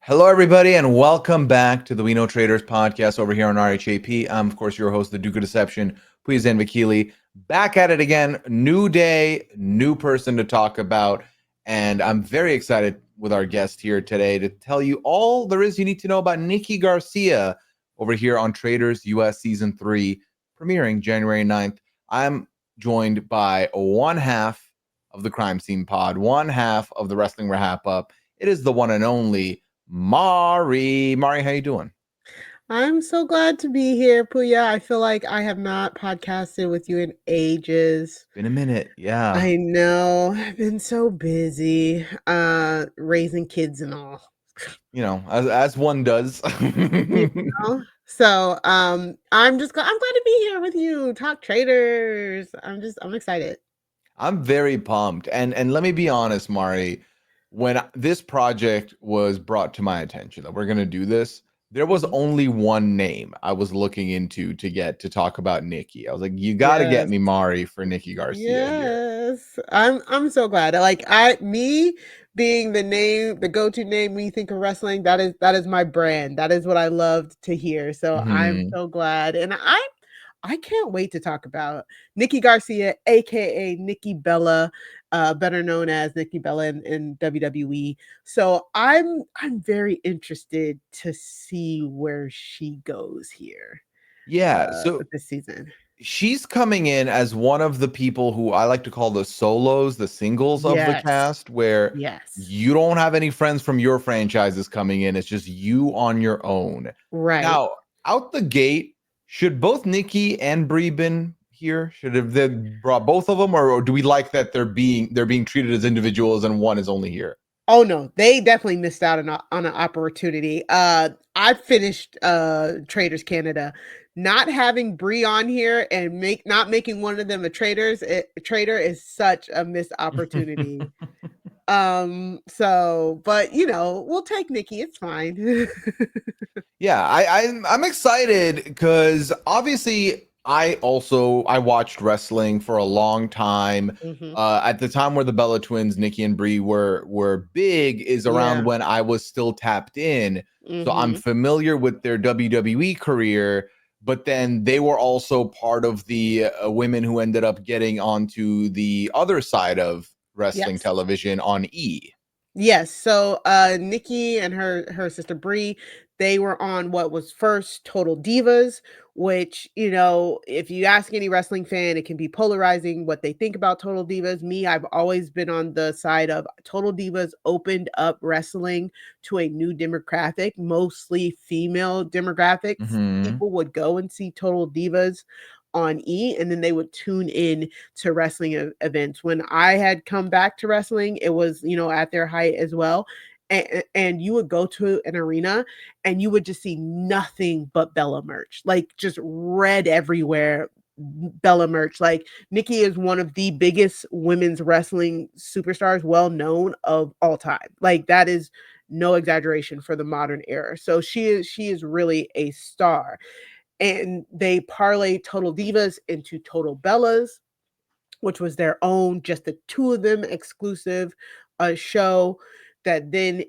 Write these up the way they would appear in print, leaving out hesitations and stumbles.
Hello, everybody, and welcome back to the We Know Traders podcast over here on RHAP. I'm, of course, your host, the Duke of Deception, Pooya Vakili. Back at it again. New day, new person to talk about. And I'm very excited with our guest here today to tell you all there is you need to know about Nikki Garcia over here on Traitors US Season 3, premiering January 9th. I'm joined by one half of the Crime Scene Pod, one half of the Wrestling Wrap Up. It is the one and only Mari, how you doing? I'm so glad to be here, Pooya. I feel like I have not podcasted with you in ages. Been a minute, yeah. I know. I've been so busy, raising kids and all. You know, as one does. You know? So, I'm glad to be here with you. Talk traders. I'm excited. I'm very pumped. And let me be honest, Mari, when this project was brought to my attention that we're gonna do this, there was Mhm. only one name I was looking into to get to talk about Nikki. I was like, you gotta get Yes. me Mari for Nikki Garcia here. Yes. I'm so glad. Like me being the go-to name when you think of wrestling, that is my brand. That is what I loved to hear. So I'm Mhm. so glad. And I can't wait to talk about Nikki Garcia, aka Nikki Bella, better known as Nikki Bella in WWE. So I'm very interested to see where she goes here Yeah, so with this season. she's coming in as one of the people who I like to call the solos, the singles of the Yes. cast, where Yes. you don't have any friends from your franchises coming in. It's just you on your own. Right. Now, out the gate, should both Nikki and Brie been here? Should have they brought both of them, or do we like that they're being treated as individuals and one is only here? Oh no, they definitely missed out on an opportunity. I finished Traders Canada. Not having Brie on here and not making one of them a traitor is such a missed opportunity. But we'll take Nikki. It's fine. Yeah, I'm excited because obviously I watched wrestling for a long time. Mhm. At the time where the Bella Twins, Nikki and Brie were big, is around Yeah. when I was still tapped in. So I'm Mhm. familiar with their WWE career, but then they were also part of the women who ended up getting onto the other side of wrestling Yes. television on E. Yes. So Nikki and her sister Bree, they were on what was first Total Divas, which, if you ask any wrestling fan, it can be polarizing what they think about Total Divas. Me, I've always been on the side of Total Divas opened up wrestling to a new demographic, mostly female demographics. Hmm. People would go and see Total Divas on E, and then they would tune in to wrestling events. When I had come back to wrestling, it was, at their height as well. And you would go to an arena and you would just see nothing but Bella merch, like just red everywhere. Bella merch. Like Nikki is one of the biggest women's wrestling superstars, well known of all time. Like that is no exaggeration for the modern era. So she is really a star, and they parlayed Total Divas into Total Bellas, which was their own, just the two of them exclusive show that then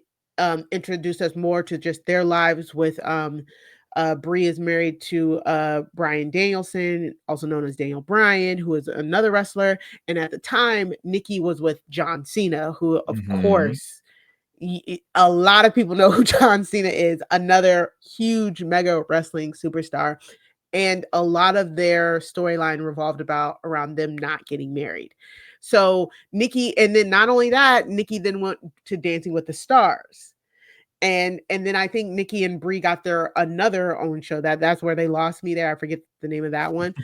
introduced us more to just their lives with Brie is married to Brian Danielson, also known as Daniel Bryan, who is another wrestler. And at the time, Nikki was with John Cena, who, of Hmm. course, a lot of people know who John Cena is, another huge mega wrestling superstar. And a lot of their storyline revolved about around them not getting married. So Nikki, and then not only that, Nikki then went to Dancing with the Stars. And then I think Nikki and Brie got their another own show. That's where they lost me there. I forget the name of that one.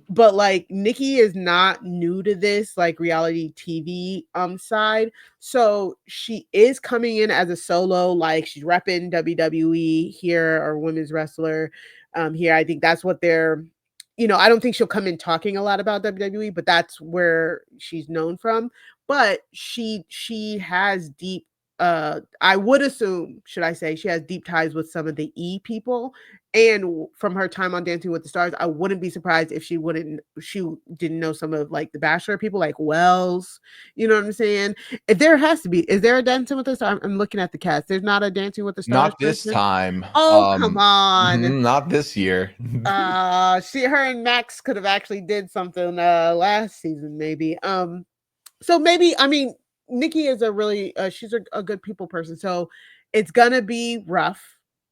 But like Nikki is not new to this like reality TV side. So she is coming in as a solo, like she's repping WWE here, or women's wrestler here. I think that's what they're, I don't think she'll come in talking a lot about WWE, but that's where she's known from. But she has deep I would assume, should I say, she has deep ties with some of the E people. And from her time on Dancing with the Stars, I wouldn't be surprised if she didn't know some of like the Bachelor people, like Wells. You know what I'm saying? If there has to be, is there a Dancing with the Stars? I'm looking at the cast. There's not a Dancing with the Stars Not this person. time. Oh, come on. Not this year. Her and Max could have actually did something last season, maybe. So maybe, I mean, Nikki is a really she's a good people person. So it's gonna be rough,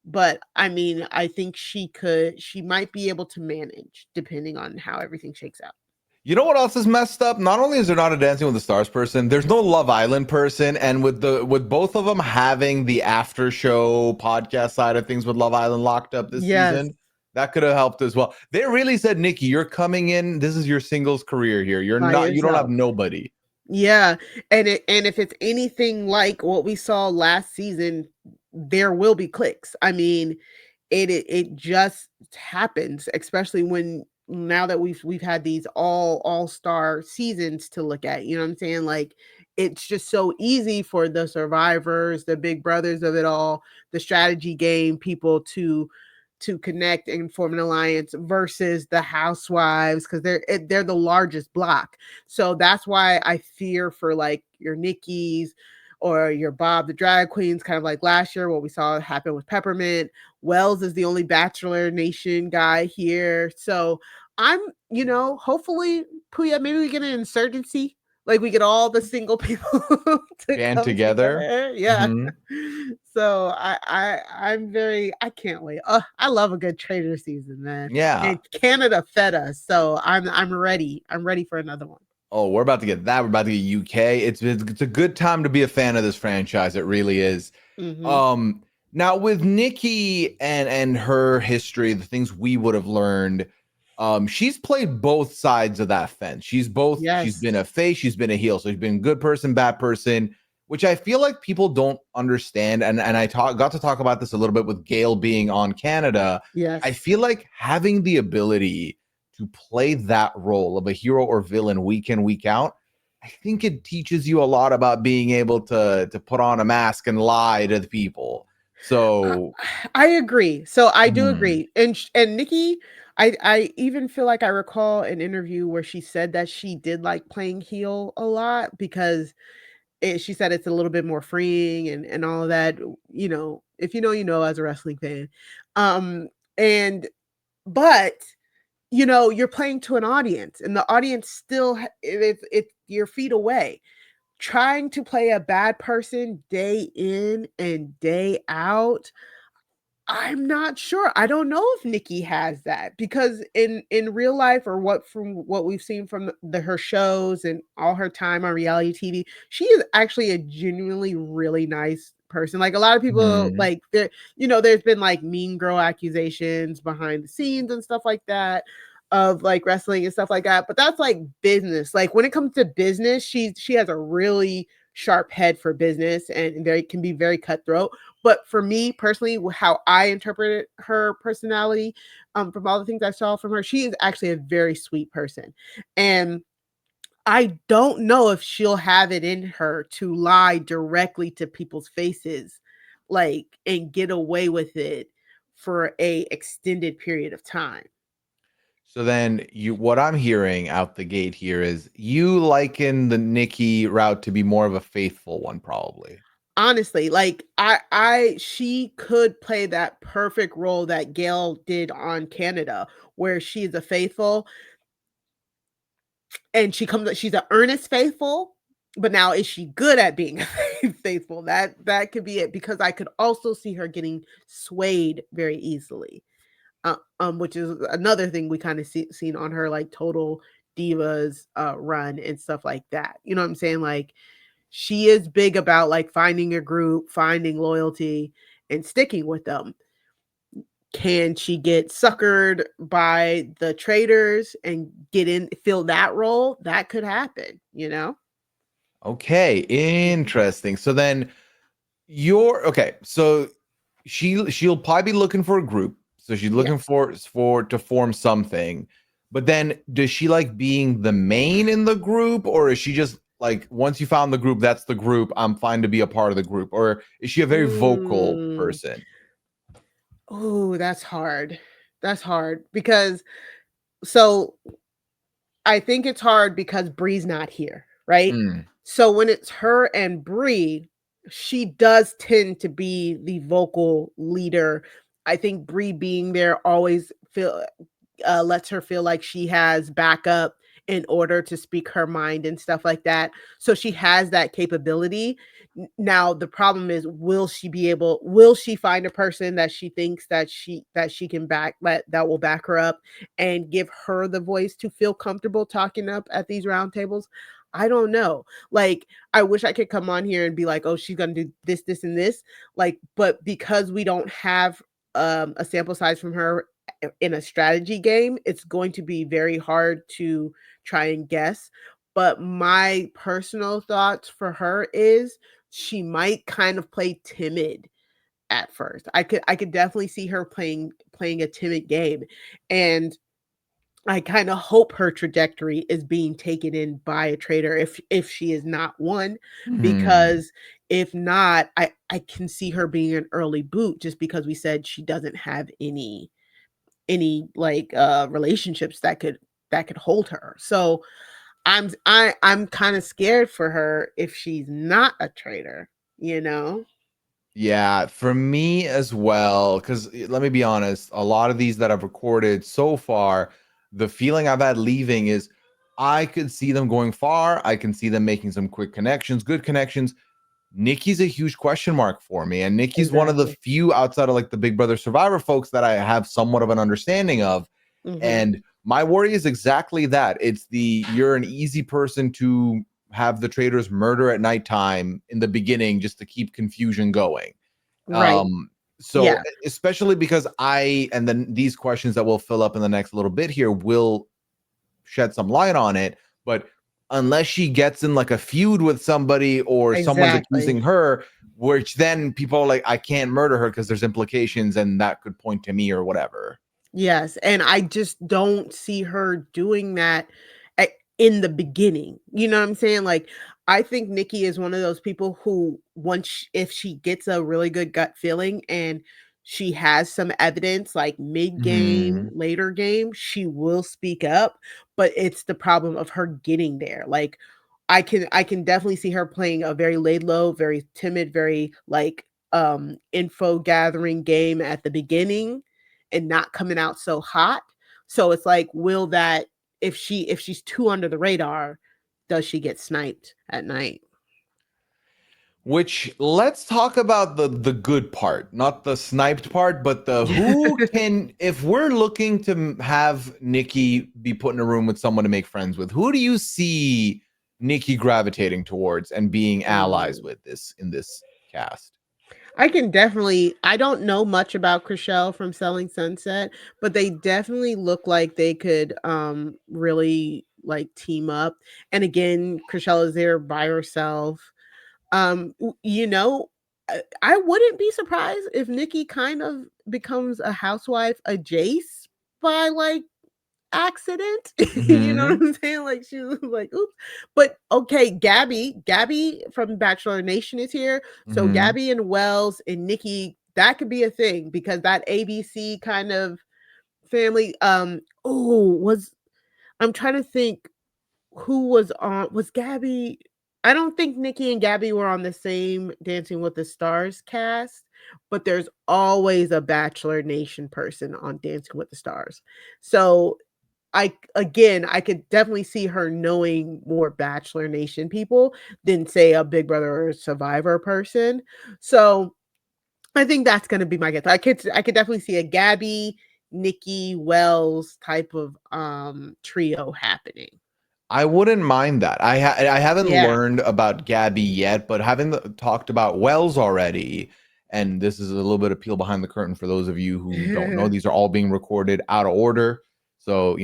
but I mean, I think she might be able to manage depending on how everything shakes out. You know what else is messed up? Not only is there not a Dancing with the Stars person, there's no Love Island person, and with both of them having the after show podcast side of things with Love Island locked up this Yes. season, that could have helped as well. They really said, Nikki, you're coming in. This is your singles career here. By You don't have yourself. nobody. Yeah, and if it's anything like what we saw last season, there will be clicks. I mean, it just happens, especially when now that we've had these all-star seasons to look at. You know what I'm saying? Like it's just so easy for the survivors, the big brothers of it all, the strategy game people to connect and form an alliance versus the housewives because they're the largest block. So that's why I fear for like your Nickies or your Bob the drag queens, kind of like last year what we saw happen with Peppermint. Wells is the only Bachelor Nation guy here. So I'm, hopefully, Pooya, maybe we get an insurgency. Like we get all the single people to Band come together. together. Yeah. Mhm. So I can't wait. I love a good Traitor season, man. Yeah. And Canada fed us, so I'm ready. I'm ready for another one. Oh, we're about to get that. We're about to get UK. It's a good time to be a fan of this franchise. It really is. Mhm. Now with Nikki and her history, the things we would have learned, she's played both sides of that fence. She's been Yes. a face, she's been a heel. So she's been good person, bad person, which I feel like people don't understand. And I got to talk about this a little bit with Gail being on Canada. I Yes. feel like having the ability to play that role of a hero or villain week in, week out, I think it teaches you a lot about being able to put on a mask and lie to the people. I So, I agree. So I do mm, agree. And Nikki, I even feel like I recall an interview where she said that she did like playing heel a lot because she said it's a little bit more freeing and all of that. If you know, you know, as a wrestling fan. Um, and but you're playing to an audience, and the audience still it's your feet away. Trying to play a bad person day in and day out, I'm not sure. I don't know if Nikki has that because in real life or from what we've seen from her shows and all her time on reality TV, she is actually a genuinely really nice person. Like a lot of people mhm. like there's been like mean girl accusations behind the scenes and stuff like that of like wrestling and stuff like that. But that's like business. Like when it comes to business, she has a really sharp head for business and very can be very cutthroat. But for me personally, how I interpreted her personality, from all the things I saw from her, she is actually a very sweet person. And I don't know if she'll have it in her to lie directly to people's faces, like, and get away with it for a extended period of time. So then what I'm hearing out the gate here is you liken the Nikki route to be more of a faithful one, probably. Honestly, like she could play that perfect role that Gail did on Canada, where she's a faithful and she's an earnest faithful, but now is she good at being faithful? That could be it because I could also see her getting swayed very easily. Which is another thing we kind of seen on her like total divas run and stuff like that. You know what I'm saying? Like she is big about like finding a group, finding loyalty, and sticking with them. Can she get suckered by the traitors and fill that role? That could happen. Okay, Mhm. interesting. So then you're okay. So she'll probably be looking for a group. So she's looking Yes. for to form something. But then does she like being the main in the group, or is she just like once you found the group, that's the group. I'm fine to be a part of the group, or is she a very vocal Mm. person? Oh, that's hard. That's hard because so I think it's hard because Bree's not here, right? Mm, So when it's her and Bree, she does tend to be the vocal leader. I think Bree being there always lets her feel like she has backup in order to speak her mind and stuff like that. So she has that capability. Now the problem is, will she find a person that she thinks that she can that will back her up and give her the voice to feel comfortable talking up at these roundtables? I don't know. Like, I wish I could come on here and be like, oh, she's gonna do this, this, and this. Like, but because we don't have a sample size from her in a strategy game, it's going to be very hard to try and guess. But my personal thoughts for her is she might kind of play timid at first. I could definitely see her playing a timid game. And I kind of hope her trajectory is being taken in by a traitor if she is not one, hmm. because if not, I can see her being an early boot just because we said she doesn't have any like relationships that could hold her. So I'm kind of scared for her if she's not a traitor, you know? Yeah, for me as well, because let me be honest, a lot of these that I've recorded so far, the feeling I've had leaving is I could see them going far. I can see them making some quick connections, good connections. Nikki's a huge question mark for me. And Nikki's one of the Exactly. few outside of like the Big Brother Survivor folks that I have somewhat of an understanding of. Mhm. And my worry is exactly that. It's you're an easy person to have the traitors murder at nighttime in the beginning just to keep confusion going. Right. Um, so Yeah. especially because and then these questions that we'll fill up in the next little bit here will shed some light on it. But unless she gets in like a feud with somebody or someone's Exactly. accusing her, which then people are like, I can't murder her because there's implications and that could point to me or whatever. Yes, and I just don't see her doing that in the beginning. You know what I'm saying? Like, I think Nikki is one of those people who if she gets a really good gut feeling and she has some evidence like mid game, Mhm. later game, she will speak up, but it's the problem of her getting there. Like, I can definitely see her playing a very laid low, very timid, very like info gathering game at the beginning and not coming out so hot. So it's like, will that if she's too under the radar, does she get sniped at night? Which let's talk about the good part, not the sniped part, but the who can if we're looking to have Nikki be put in a room with someone to make friends with, who do you see Nikki gravitating towards and being allies Mm. with this in this cast? I can definitely I don't know much about Chriselle from Selling Sunset, but they definitely look like they could really like team up. And again, Chriselle is there by herself. You know, I wouldn't be surprised if Nikki kind of becomes a housewife adjacent by like accident. You know what Mhm. I'm saying? Like she was like, oops. But okay, Gabby from Bachelor Nation is here. So Mhm. Gabby and Wells and Nikki, that could be a thing because that ABC kind of family. Oh, was I'm trying to think who was Gabby. I don't think Nikki and Gabby were on the same Dancing with the Stars cast, but there's always a Bachelor Nation person on Dancing with the Stars. So I could definitely see her knowing more Bachelor Nation people than say a Big Brother or Survivor person. So I think that's gonna be my guess. I could definitely see a Gabby, Nikki, Wells type of trio happening. I wouldn't mind that. I haven't Yeah. learned about Gabby yet, but having talked about Wells already, and this is a little bit of peel behind the curtain for those of you who don't know. These are all being recorded out of order, so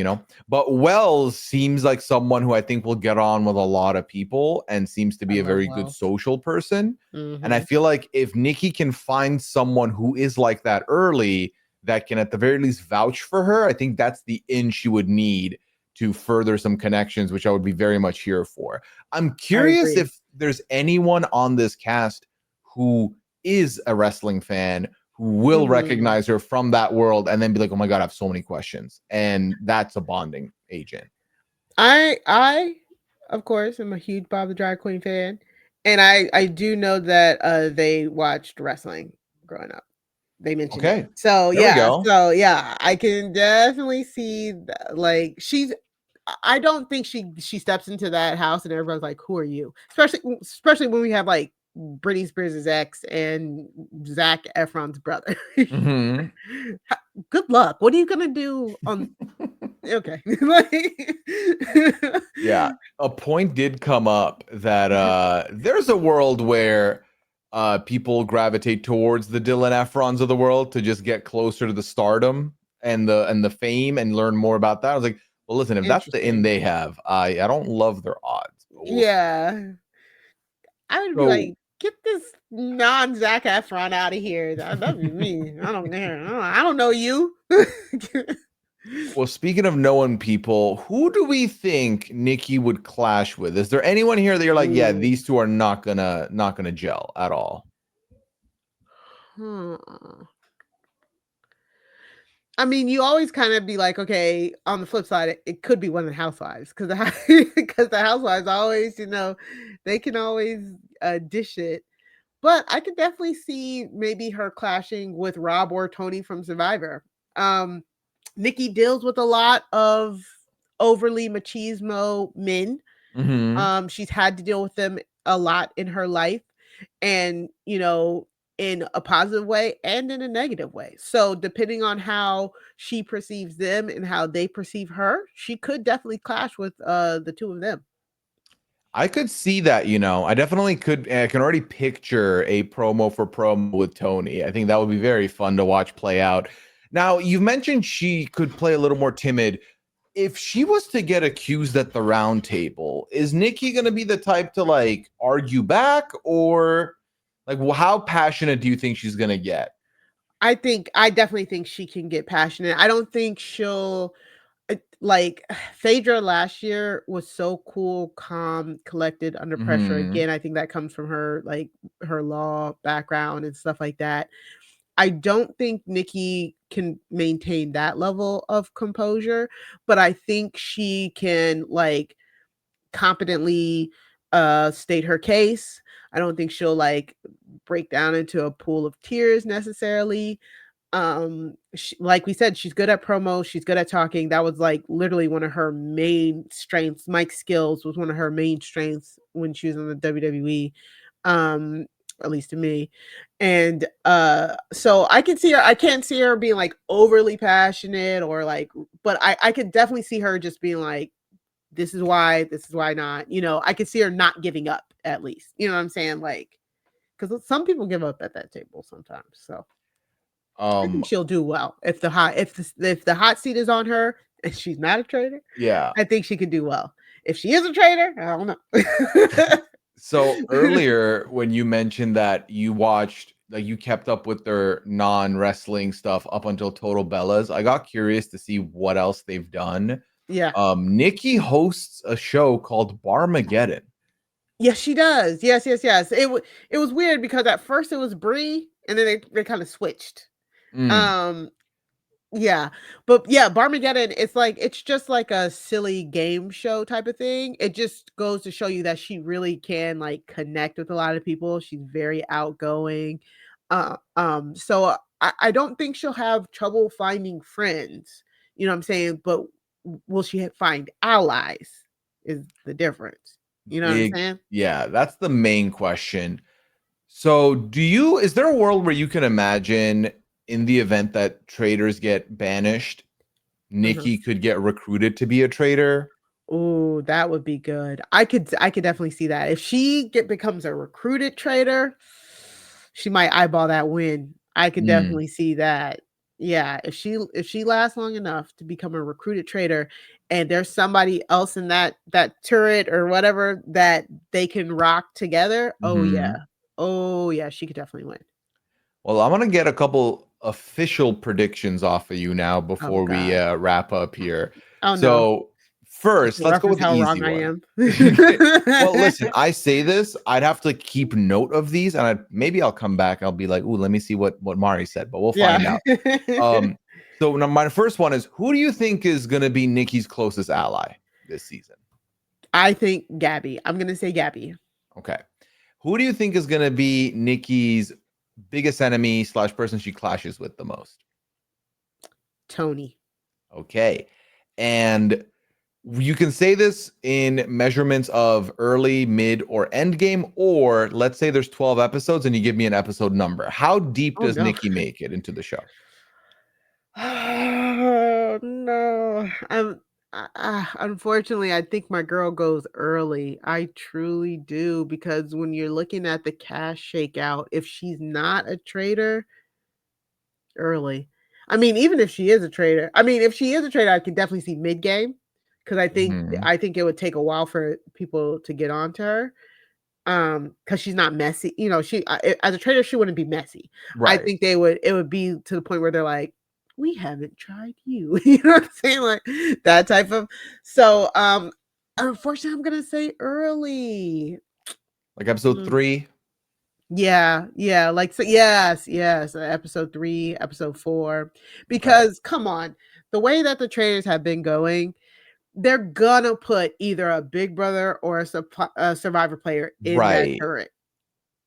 But Wells seems like someone who I think will get on with a lot of people and seems to I be a love very good Wells. social person. And I Mhm. feel like if Nikki can find someone who is like that early, that can at the very least vouch for her, I think that's the in she would need to further some connections, which I would be very much here for. I'm I curious agree. if there's anyone on this cast who is a wrestling fan who will Mhm. recognize her from that world and then be like, oh my God, I have so many questions. And that's a bonding agent. I of course am a huge Bob the Drag Queen fan, and I do know that they watched wrestling growing up. They mentioned it. Okay. There we go. So yeah, I can definitely see like she's I don't think she steps into that house and everybody's like, "Who are you?" Especially when we have like Britney Spears' ex and Zac Efron's brother. Mhm. Good luck. What are you gonna do on okay. Like Yeah, a point did come up that there's a world where people gravitate towards the Dylan Efrons of the world to just get closer to the stardom and the fame and learn more about that. I was like, well, listen, if that's the end Interesting. they have, I don't love their odds, but we'll see. Yeah. I would be So, like, "Get this non-Zac Efron out of here." That'd be me. I don't care. I don't know you. well, speaking of knowing people, who do we think Nikki would clash with? Is there anyone here that you're like, yeah, Ooh. these two are not gonna gel at all? Hmm. I mean, you always kind of be like, okay, on the flip side, it could be one of the housewives because because the housewives always, they can always dish it. But I could definitely see maybe her clashing with Rob or Tony from Survivor. Um, Nikki deals with a lot of overly machismo men. Hmm. She's had to deal with them a lot in her life and, in a positive way and in a negative way. So, depending on how she perceives them and how they perceive her, she could definitely clash with the two of them. I could see that, I definitely could. I can already picture a promo for promo with Tony. I think that would be very fun to watch play out. Now, you've mentioned she could play a little more timid. If she was to get accused at the round table, is Nikki going to be the type to like argue back, or like how passionate do you think she's going to get? I definitely think she can get passionate. I don't think she'll like Phaedra last year was so cool, calm, collected under pressure. Hmm. Again, I think that comes from her like her law background and stuff like that. I don't think Nikki can maintain that level of composure, but I think she can like competently state her case. I don't think she'll like break down into a pool of tears necessarily. Like we said, she's good at promo, she's good at talking. That was like literally one of her main strengths. Mike skills was one of her main strengths when she was in the WWE. Um, at least to me. And so I can't see her being like overly passionate or like, but I could definitely see her just being like, this is why not. I could see her not giving up at least. You know what I'm saying? Like, because some people give up at that table sometimes. So I Um, think she'll do well if the hot seat is on her and she's not a traitor. yeah. I think she could do well. If she is a traitor, I don't know. So earlier, when you mentioned that you watched, like you kept up with their non-wrestling stuff up until Total Bellas, I got curious to see what else they've done. Yeah. Nikki hosts a show called Barmageddon. Yes, she does. Yes, yes, yes. It was weird because at first it was Brie, and then they kind of switched. Mm, Um, Yeah, but yeah, Barmageddon, it's just like a silly game show type of thing. It just goes to show you that she really can like connect with a lot of people. She's very outgoing. So I don't think she'll have trouble finding friends. You know what I'm saying? But will she find allies is the difference. You know what I'm big, saying? yeah, that's the main question. So, is there a world where you can imagine in the event that traders get banished, Uh-huh. Nikki could get recruited to be a traitor? Oh, that would be good. I could definitely see that. If she becomes a recruited trader, she might eyeball that win. I could Mm, definitely see that. Yeah, if she lasts long enough to become a recruited trader and there's somebody else in that turret or whatever that they can rock together, oh yeah. mhm. Oh yeah, she could definitely win. Well, I'm gonna get a couple official predictions off of you now Oh before we god. wrap up here. Oh no. So, First, let's go Reference with the how easy wrong I one. am. Well, listen, I say this, I'd have to keep note of these, and maybe I'll come back. I'll be like, "Ooh, let me see what Mari said," but we'll find Yeah. out. So now my first one is, who do you think is going to be Nikki's closest ally this season? I think Gabby. I'm gonna say Gabby. Okay. Who do you think is going to be Nikki's biggest enemy / person she clashes with the most? Tony. Okay. And you can say this in measurements of early, mid, or end game, or let's say there's 12 episodes and you give me an episode number. How deep Oh does no. Nikki make it into the show? Oh no. Unfortunately, I think my girl goes early. I truly do, because when you're looking at the cash shakeout, if she's not a traitor, early. I mean, even if she is a traitor, if she is a traitor, I can definitely see mid game, because Mhm. I think it would take a while for people to get onto her. Because she's not messy. As a traitor, she wouldn't be messy. I Right. think it would be to the point where they're like, we haven't tried you. You know what I'm saying? Like that type of. So unfortunately, I'm gonna say early. Like episode Mm, 3? yeah, like, so yes, episode 3, episode 4, Okay. because come on, the way that the traitors have been going, they're gonna put either a Big Brother or a Survivor player in that Right. turret.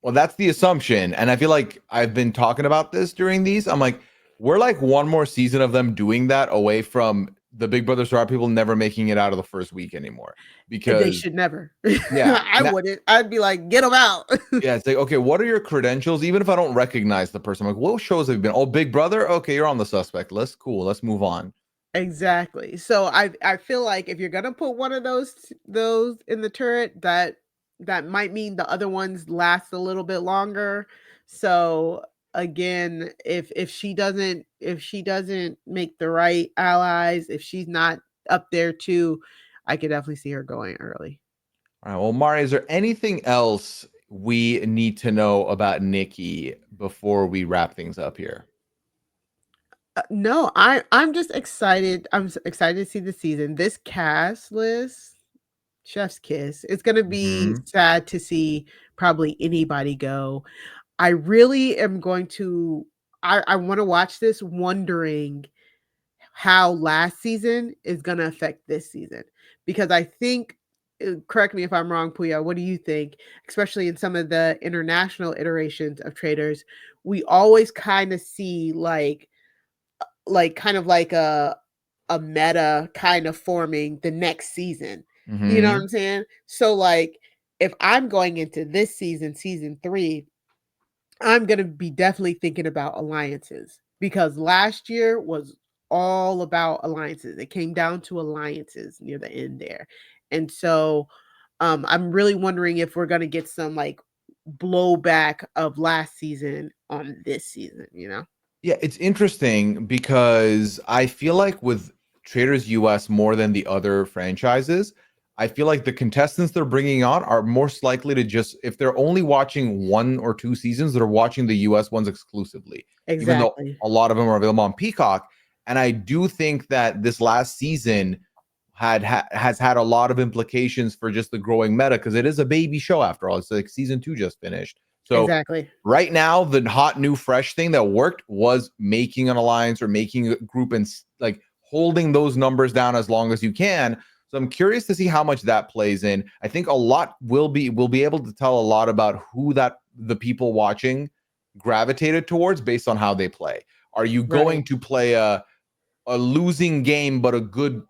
Well, that's the assumption. And I feel like I've been talking about this during these. I'm like, we're like one more season of them doing that away from the Big Brother Star people never making it out of the first week anymore. They Because, should never. yeah, I wouldn't. I'd be like, "Get them out." yeah, it's like, okay, what are your credentials? Even if I don't recognize the person, I'm like, what shows have you been? Oh, Big Brother? Okay, you're on the suspect list. Cool, let's move on. Exactly. So I feel like if you're gonna put one of those in the turret, that might mean the other ones last a little bit longer. So again, if she doesn't make the right allies, if she's not up there too, I could definitely see her going early. All right. Well, Mari, is there anything else we need to know about Nikki before we wrap things up here? No, I'm just excited. Excited to see the season. This cast list, chef's kiss. It's gonna be Hmm. sad to see probably anybody go. I really am going to. I want to watch this, wondering how last season is going to affect this season, because I think. Correct me if I'm wrong, Pooya. What do you think? Especially in some of the international iterations of traders, we always kind of see kind of like a meta kind of forming the next season. You know what Hmm. I'm saying? So like if I'm going into this season, season 3, I'm going to be definitely thinking about alliances, because last year was all about alliances. It came down to alliances near the end there. And so I'm really wondering if we're going to get some like blowback of last season on this season, you know? Yeah, it's interesting because I feel like with Traitors US more than the other franchises, I feel like the contestants they're bringing on are most likely to just, if they're only watching 1 or 2 seasons, they're watching the US ones exclusively, even though Exactly. a lot of them are available on Peacock. And I do think that this last season has had a lot of implications for just the growing meta, because it is a baby show after all. It's like season 2 just finished. So Exactly. right now, the hot new fresh thing that worked was making an alliance or making a group and like holding those numbers down as long as you can. So I'm curious to see how much that plays in. I think a lot will be able to tell a lot about who that the people watching gravitated towards based on how they play. Are you Right. going to play a losing game but a good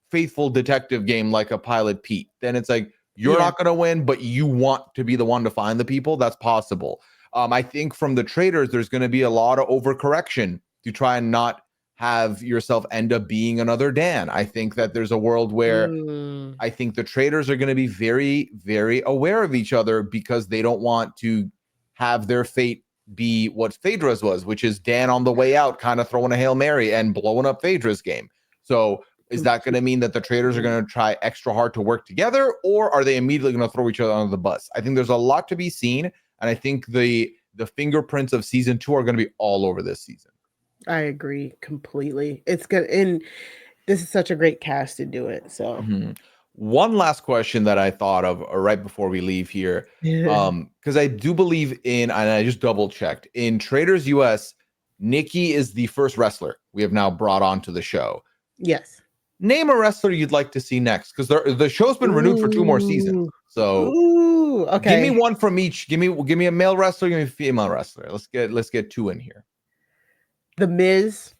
faithful detective game like a Pilot Pete? Then it's like you're Yeah. not going to win, but you want to be the one to find the people. That's possible. I think from the traders, there's going to be a lot of overcorrection to try and not have yourself end up being another Dan. I think that there's a world where Mm. I think the traders are going to be very, very aware of each other because they don't want to have their fate be what Phaedra's was, which is Dan on the way out, kind of throwing a Hail Mary and blowing up Phaedra's game. So is that going to mean that the traders are going to try extra hard to work together, or are they immediately going to throw each other under the bus? I think there's a lot to be seen, and I think the fingerprints of season 2 are going to be all over this season. I agree completely. It's good. And this is such a great cast to do it. So One last question that I thought of right before we leave here, because I do believe in, and I just double checked, in Traitors US, Nikki is the first wrestler we have now brought onto the show. yes. Name a wrestler you'd like to see next, because the show's been renewed for 2 more seasons. So Okay. give me one from each. Give me a male wrestler, give me a female wrestler. Let's get 2 in here. The Miz,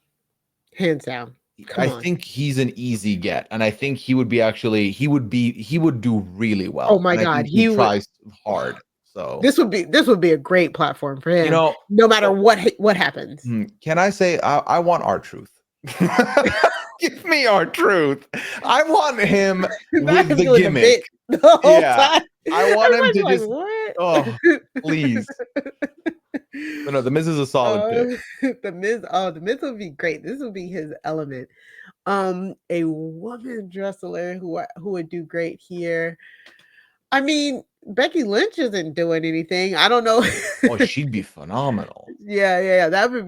hands down. I think he's an easy get, and I think he would do really well. Oh my and I God, think he tries hard. So this would be a great platform for him. No matter what happens. Can I say I want R-Truth? Give me R-Truth. I want him with the gimmick. The whole time. I want him to like, just. what? Oh, please. No, the Miz is a solid pick. The Miz would be great. This would be his element. A woman wrestler who would do great here. I mean, Becky Lynch isn't doing anything. I don't know. Oh, she'd be phenomenal. Yeah. That would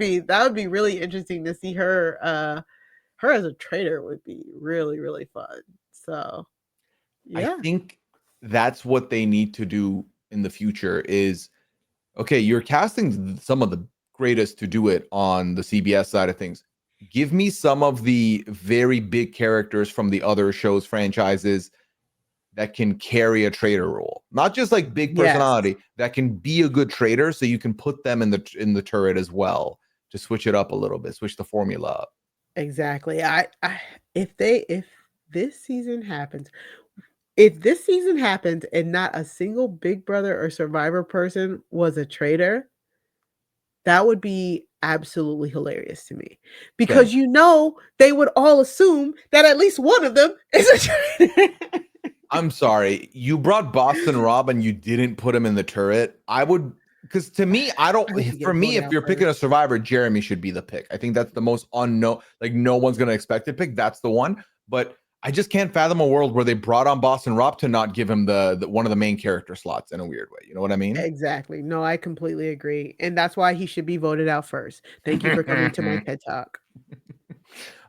be really interesting to see her. Her as a traitor would be really, really fun. So, yeah. I think that's what they need to do in the future is, okay, you're casting some of the greatest to do it on the CBS side of things. Give me some of the very big characters from the other shows, franchises that can carry a traitor role. Not just like big personality, that can be a good traitor, so you can put them in the turret as well to switch it up a little bit, switch the formula up. Exactly. If this season happens, and not a single Big Brother or Survivor person was a traitor, that would be absolutely hilarious to me, because they would all assume that at least one of them is a traitor. I'm sorry, you brought Boston Rob and you didn't put him in the turret. I would, because to me, if you're picking a Survivor, Jeremy should be the pick. I think that's the most unknown, like no one's going to expect to pick. That's the one. But I just can't fathom a world where they brought on Boston Rob to not give him the one of the main character slots in a weird way. You know what I mean? Exactly. No, I completely agree. And that's why he should be voted out first. Thank you for coming to my TED Talk.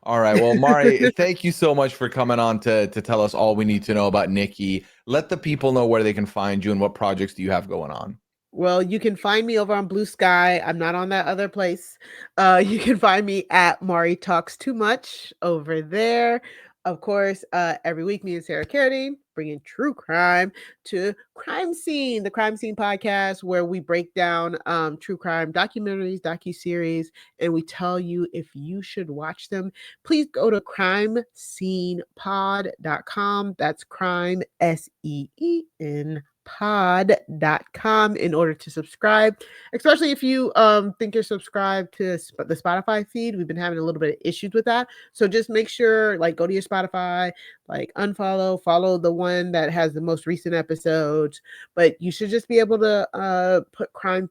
All right. Well, Mari, thank you so much for coming on to tell us all we need to know about Nikki. Let the people know where they can find you and what projects do you have going on. Well, you can find me over on Blue Sky. I'm not on that other place. You can find me at Mari Talks Too Much over there. Of course, every week, me and Sarah Carradine bringing true crime to Crime Scene, the Crime Scene podcast, where we break down true crime documentaries, docuseries, and we tell you if you should watch them. Please go to crimescenepod.com. That's crime, SEEN pod.com in order to subscribe, especially if you think you're subscribed to the Spotify feed. We've been having a little bit of issues with that, so just make sure, like, go to your Spotify, like follow the one that has the most recent episodes. But you should just be able to put crime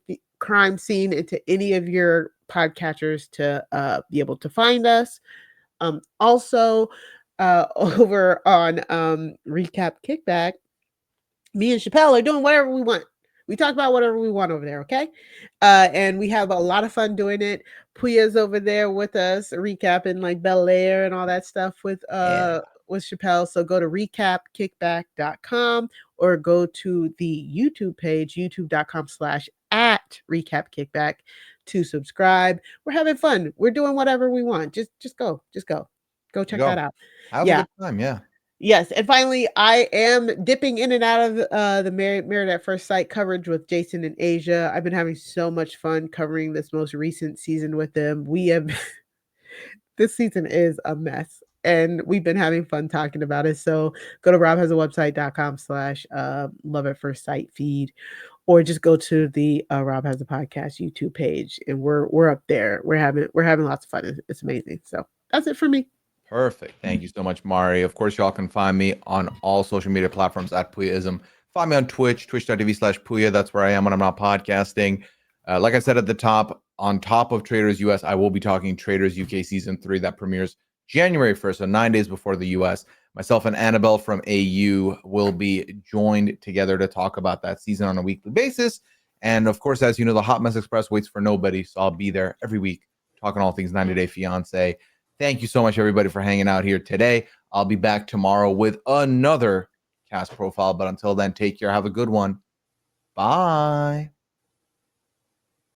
scene into any of your podcatchers to be able to find us. Also over on Recap Kickback, me and Chappelle are doing whatever we want. We talk about whatever we want over there, okay? And we have a lot of fun doing it. Pooya's over there with us, recapping like Bel Air and all that stuff with Chappelle. So go to recapkickback.com or go to the YouTube page, youtube.com/@recapkickback to subscribe. We're having fun. We're doing whatever we want. Just go. Go check that out. Have a good time, yeah. Yes, and finally, I am dipping in and out of the Married at First Sight coverage with Jason and Asia. I've been having so much fun covering this most recent season with them. This season is a mess, and we've been having fun talking about it. So go to robhasawebsite.com/love at first sight feed, or just go to the Rob Has a Podcast YouTube page, and we're up there. We're having lots of fun. It's amazing. So that's it for me. Perfect. Thank you so much, Mari. Of course, y'all can find me on all social media platforms at Pooyaism. Find me on Twitch, twitch.tv/Pooya. That's where I am when I'm not podcasting. Like I said at the top, on top of Traitors US, I will be talking Traitors UK Season 3 that premieres January 1st, so 9 days before the US. Myself and Annabelle from AU will be joined together to talk about that season on a weekly basis. And of course, as you know, the Hot Mess Express waits for nobody, so I'll be there every week talking all things 90 Day Fiancé. Thank you so much, everybody, for hanging out here today. I'll be back tomorrow with another cast profile. But until then, take care. Have a good one. Bye.